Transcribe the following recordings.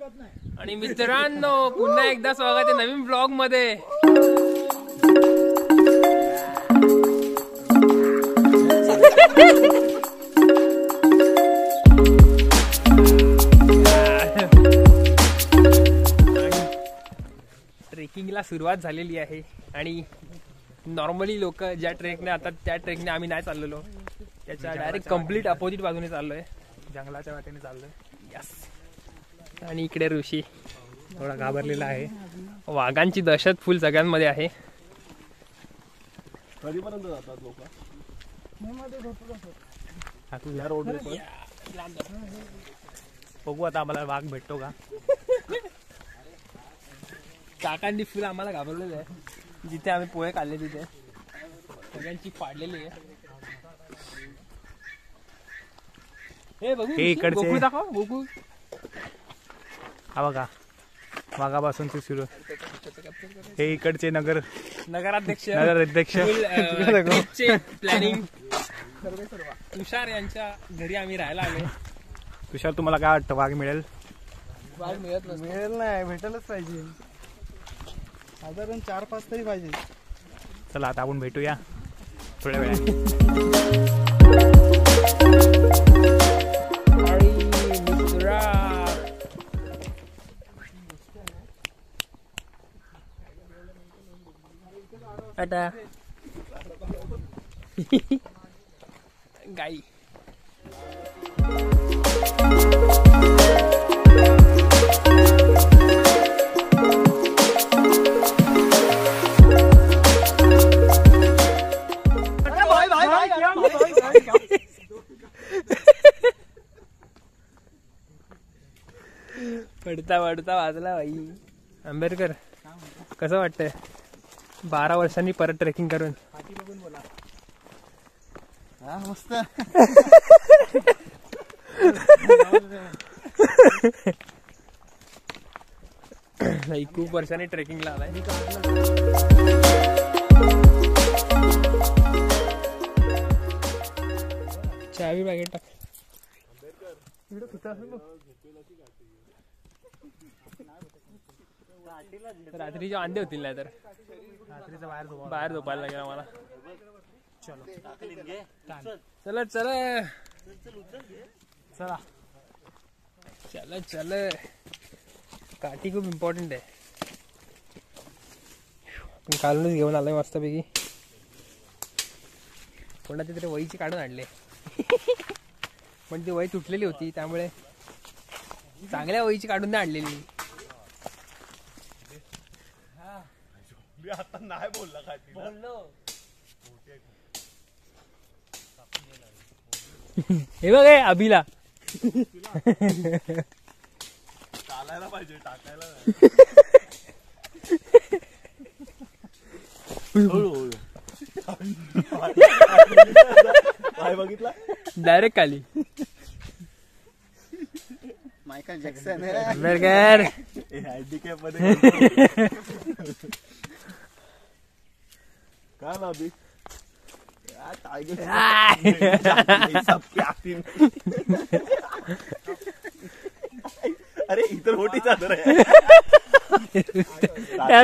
आणि मित्रांनो पुन्हा एकदा स्वागत आहे नवीन ब्लॉग मध्ये. ट्रेकिंगला सुरुवात झालेली आहे आणि नॉर्मली लोक ज्या ट्रेकने आता त्या ट्रेकने आम्ही नाही चाललेलो, त्याच्या डायरेक्ट कम्प्लीट अपोजिट बाजूने चाललोय, जंगलाच्या वाटेने चाललोय. यस. आणि इकडे ऋषी थोडा घाबरलेला आहे. वाघांची दहशत फुल सगळ्यांमध्ये आहे. कधीपर्यंत जातात लोक या रोडवर? बघू आता आम्हाला वाघ भेटतो का. काकांनी फुल आम्हाला घाबरलेलं आहे. जिथे आम्ही पोहे खाल्ले तिथे सगळ्यांची पाडलेली आहे. हे बघू गोकुळ दाखव. गोकुळ हा बघा वाघापासून ते सुरू. हे इकडचे नगराध्यक्ष प्लॅनिंग तुषार यांच्या घरी आम्ही राहायला आलो. तुषार तुम्हाला काय वाटतं वाघ मिळेल? वाघ मिळेल नाही, भेटायलाच पाहिजे. साधारण 4-5 तरी पाहिजे. चला आता आपण भेटूया थोड्या वेळाने. आता गाई पडता पडता वाजला बाई. आंबेडकर कसं वाटतंय 12 वर्षांनी परत ट्रेकिंग करून? हा मस्त. खूप वर्षांनी ट्रेकिंगला आलाय. चावी बॅगेत टाक. रात्रीचे अंडे होतील नाही तर रात्रीचं बाहेर झोपायला लागेल आम्हाला. चला चला चला चला चला. काठी खूप इम्पॉर्टंट आहे. कालच घेऊन आलोय मस्तपैकी. कोणाच्या तरी वहीची काढून आणले पण ती वही तुटलेली होती, त्यामुळे चांगल्या वहीची काढून नाही आणलेली. आता नाही बोलला काठी बोललो. हे बघ अभिला चालायला पाहिजे, टाकायला काय बघितला डायरेक्ट खाली. मायकल जॅक्सन बर्गर हँडिकॅप मध्ये काय ना अभि अरे इतर मोठी चादर आहे.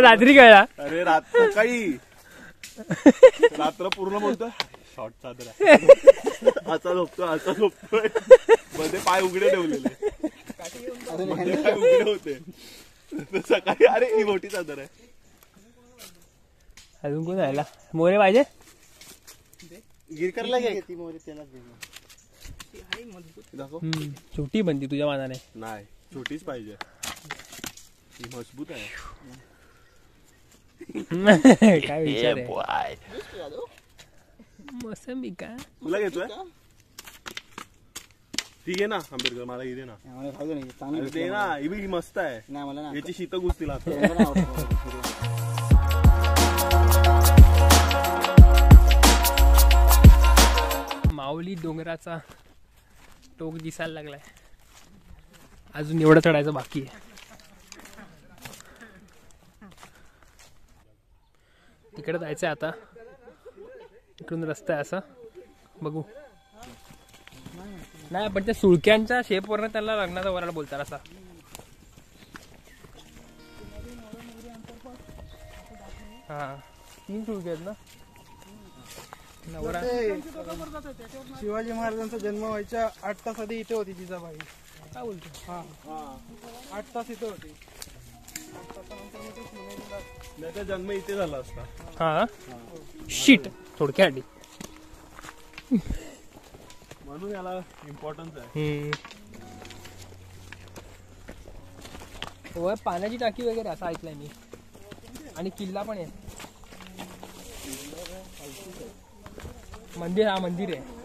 रात्री कळला. अरे सकाळी रात्र पूर्ण बोलतो शॉर्ट चादर आहे. असा झोपतोय मध्ये पाय उघडे ठेवलेले, पाय उघडे होते. सकाळी अरे ही मोठी चादर आहे. अजून कोण राहिला? मोरे पाहिजे. गिरकरला घे ती मोरे त्याला छोटी बनती तुझ्या मानाने. नाही छोटीच पाहिजे, ती मजबूत आहे. काय विचार आहे. मोसंबी का तुला घेतोय? ती घे ना आंबेडकर, मला ही दे ना. दे ना, ही मस्त आहे. याची शीत घुसतील आता. माऊली डोंगराचा टोक दिसायला लागलाय. अजून एवढं चढायचं बाकी आहे. तिकडे जायचंय आता. इकडून रस्ता आहे असा, बघू. नाही पण त्या सुळक्यांच्या शेपवरनं त्याला लग्नाचा वराड बोलतात. असा हा 3 सुळके आहेत ना. नवरा शिवाजी महाराजांचा जन्म व्हायच्या 8 तास आधी इथे होती जिजाबाई. काय बोलतो. हा 8 तास इथे होती. 8 तासानंतर मग ते पुण्याला त्याचा जन्म इथे झाला असता. हा शीट थोडक्यात म्हणून याला इम्पॉर्टन्स आहे. वर पाण्याची टाकी वगैरे असं ऐकलंय मी. आणि किल्ला पण आहे. मंदिर हा मंदिर आहे.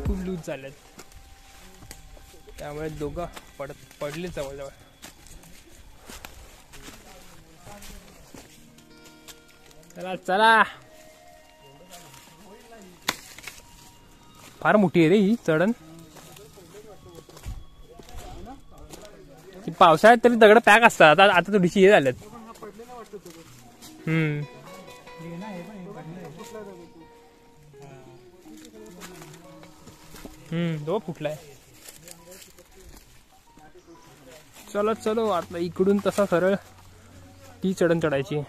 खूप लूज झालेत त्यामुळे दोघं पडले जवळजवळ. चला चला फार मोठी आहे रे ही चढण. पावसाळ्यात तरी दगड पॅक असतात. आता थोडीशी हे झाल्यात. तो फुटलाय. चलो चलो आता इकडून तसा सरळ ती चढण चढायची.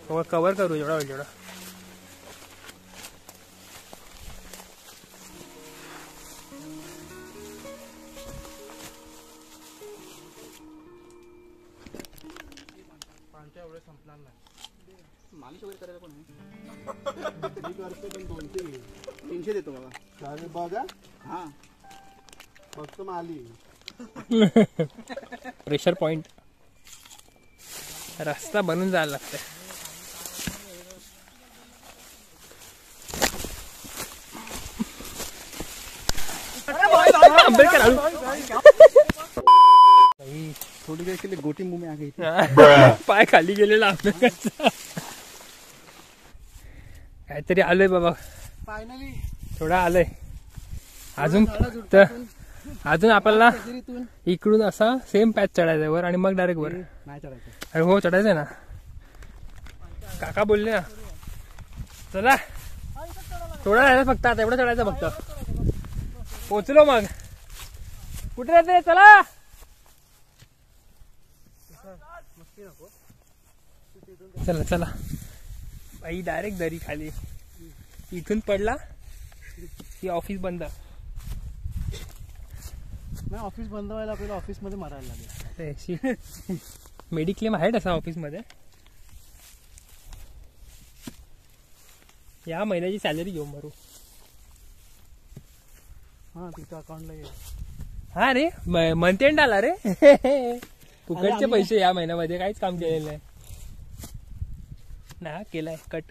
कव्हर करू एवढा होईल एवढा. मालिश वगैरे करायला पण 300 देतो बाबा. बघा हा फक्त माली प्रेशर पॉइंट. रस्ता बनून जायला लागतंय. थोड़ी देर के लिए गोटी मुंह में आ गई थी. पाय खाली गेलेला आंबेडकरचा. काहीतरी आलोय बाबा. फायनली थोडा आलोय अजून. अजून आपल्याला इकडून असा सेम पॅच चढायचा वर आणि मग डायरेक्ट वर. नाही चढायचं. अरे हो चढायचंय ना. काका बोलले ना. चला थोडा राहिला फक्त. आता एवढं चढायचं फक्त. पोचलो मग. कुठे राहते. चला चला चला. बाई डायरेक्ट दरी खाली. इथून पडला की ऑफिस बंद. नाही ऑफिस बंद व्हायला आपल्याला ऑफिस मध्ये मारायला लागेल. मेडिक्लेम आहे तसा ऑफिस मध्ये. या महिन्याची सॅलरी घेऊन मारू. हा तिथं अकाउंटला गेलं. हा रे मंथ एंड आला रे. फुकटचे पैसे या महिन्यामध्ये काहीच काम केलेलं नाही. ना केलाय कट.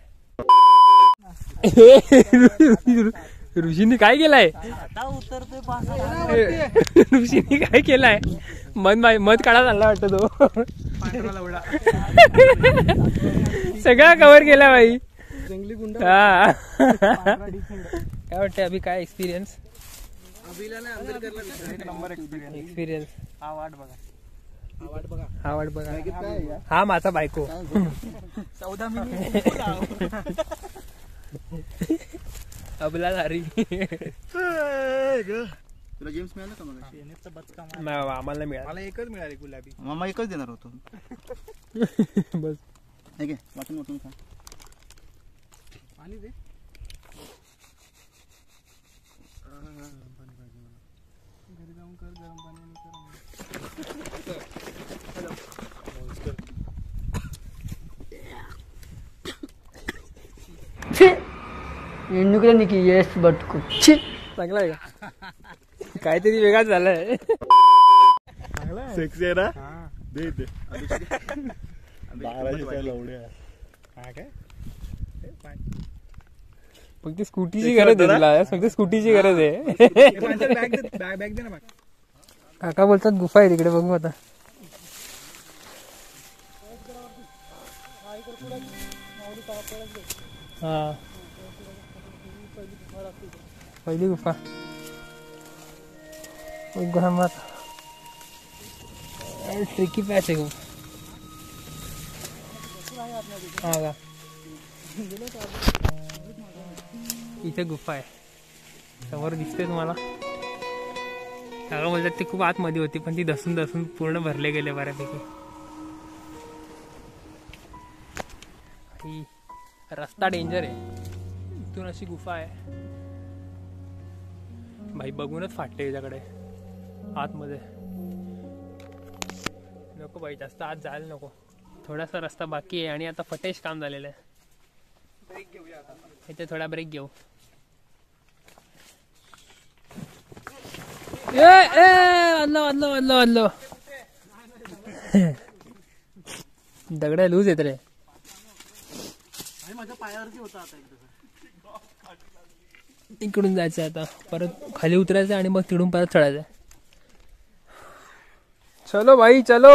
ऋषीने काय केलाय. ऋषीने काय केलाय. मध काढा चालला वाटत तो. सगळा कव्हर केला बाई. जंगली गुंड. हा काय वाटतंय अभि. काय एक्सपिरियन्स. एक्सपिरियन्स. हा वाट बघा. हा वाट बघा. हा माझा बायको. 14 मिनिट अबला झारी. तुला जेम्स मिळाला का मग. आम्हाला मिळाला. मला एकच मिळाली गुलाबी. मामा एकच देणार होतो. बस ठीक आहे वाटून वाटून खा. पाणी दे. घरी जाऊन कर गरम पाणी कर. येस बटकू चांगला आहे का. काहीतरी वेगळाच झालाय. सेक्सी आहे ना. दे दे 1200 लवड्या. फक्त स्कूटीची गरज आहे तुला. फक्त स्कूटीची गरज आहे. बॅग दे ना. काका बोलतात गुफा आहे तिकडे. बघू आता. हा इकडे पुढे माऊली तळापर्यंत गेलो. हा पहिली गुफा लागते इकडे. पहिली गुफा उग्रमात ट्रिकी पॅच आहे खूप. हा का इथे गुफा आहे समोर दिसते तुम्हाला. काका बोलतात ती खूप आतमध्ये होती पण ती धसून धसून पूर्ण भरले गेले बऱ्यापैकी. ही रस्ता डेंजर आहे. इथून अशी गुफा आहे भाई बघूनच फाटते याच्याकडे आतमध्ये. नको बाई जास्त आत जायला नको. थोडासा रस्ता बाकी आहे आणि आता फटेश काम झालेलं आहे. इथे थोडा ब्रेक घेऊ. अल्लो दगड लूज येत रे. माझ्या पायावरती होता आता एकदा. इकडून जायचं आता परत खाली उतरायचं आणि मग तिकडून परत चढायचं. चलो भाई चलो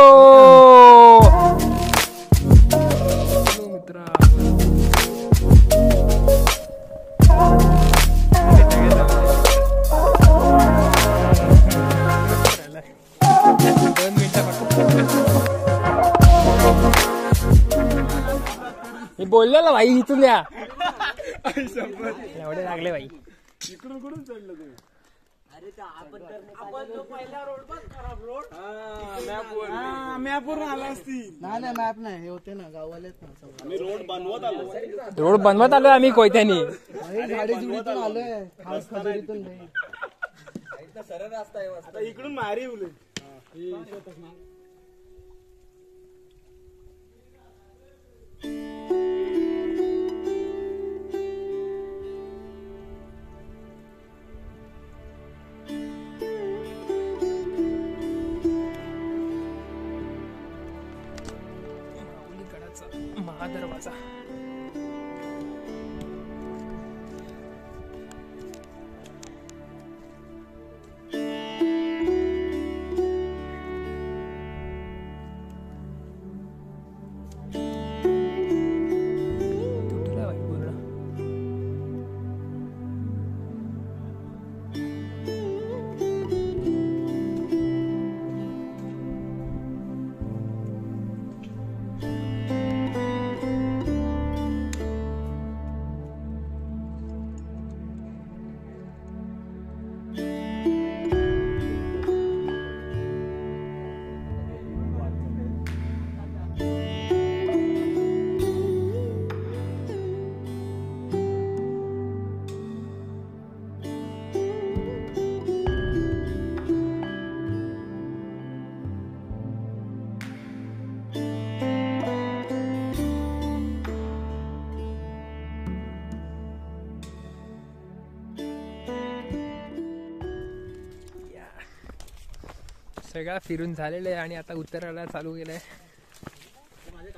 मित्रा. मी बोललो ना भाई इथून या. एवढे लागले भाई. इकडून कुठून चढलं तू? मॅपवरून आला असती. नाही मॅप नाही हे होते ना गाववालेच ना. आम्ही रोड बनवत आलो. रोड बनवत आलोय आम्ही कोयत्यानी. गाडी जुडीतून आलोय खास खजुरीतून नाही. सरळ रस्ता आहे. आता इकडून मारी उले. महादरवाजा. तुटला भाई पूर्ण. सगळा फिरून झालेलं आहे आणि आता उतरायला चालू केलंय.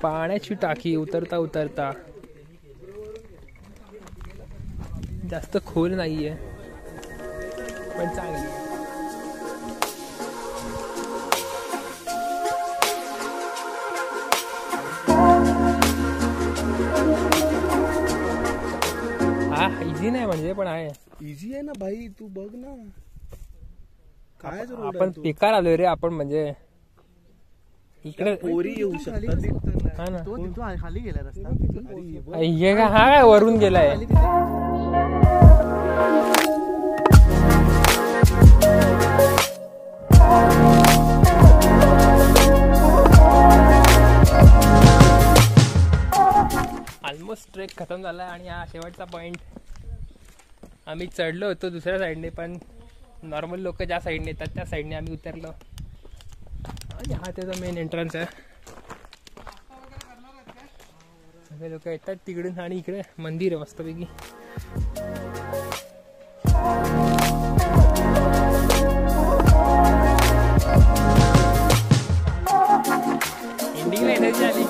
पाण्याची टाकी उतरता उतरता. जास्त खोल नाहीये पण चांगली. हा इझी नाही म्हणजे पण आहे. इझी आहे ना भाई तू बघ ना. काय आपण पिकार आलोय रे आपण म्हणजे इकडे पोरी येऊ शकतात. हा ना तो तिथून खाली गेला रस्ता. हे का हा काय वरून गेलाय. ऑलमोस्ट ट्रेक खतम झालाय आणि हा शेवटचा पॉइंट. आम्ही चढलो होतो दुसऱ्या साईडने पण नॉर्मल लोक ज्या साईडने येतात त्या साईडने आम्ही उतरलो आणि हा त्याचा मेन एंट्रन्स आहे. सगळे लोक येतात तिकडून आणि इकडे मंदिर आहे मस्तपैकी. एंडिंगला एनर्जी आली.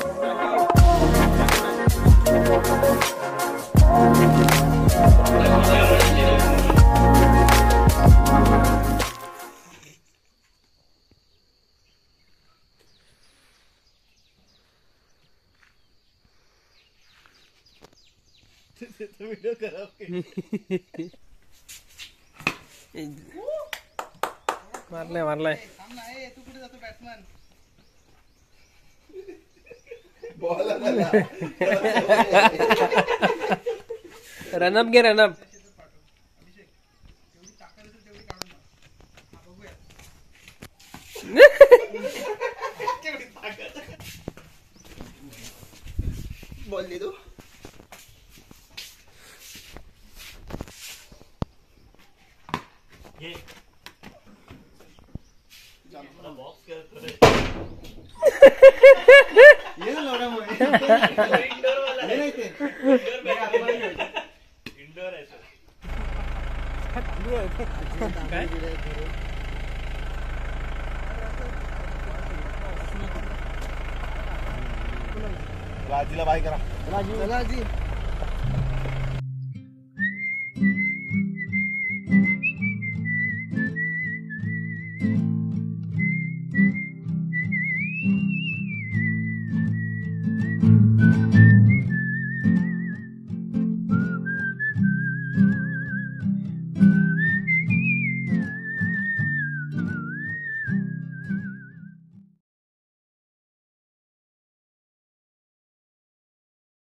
मारलाय मारलाय. तू कुठे जातो बॅट्समॅन? रनअप घे रनअप. बोलली तू राजीला बाय करा. राजी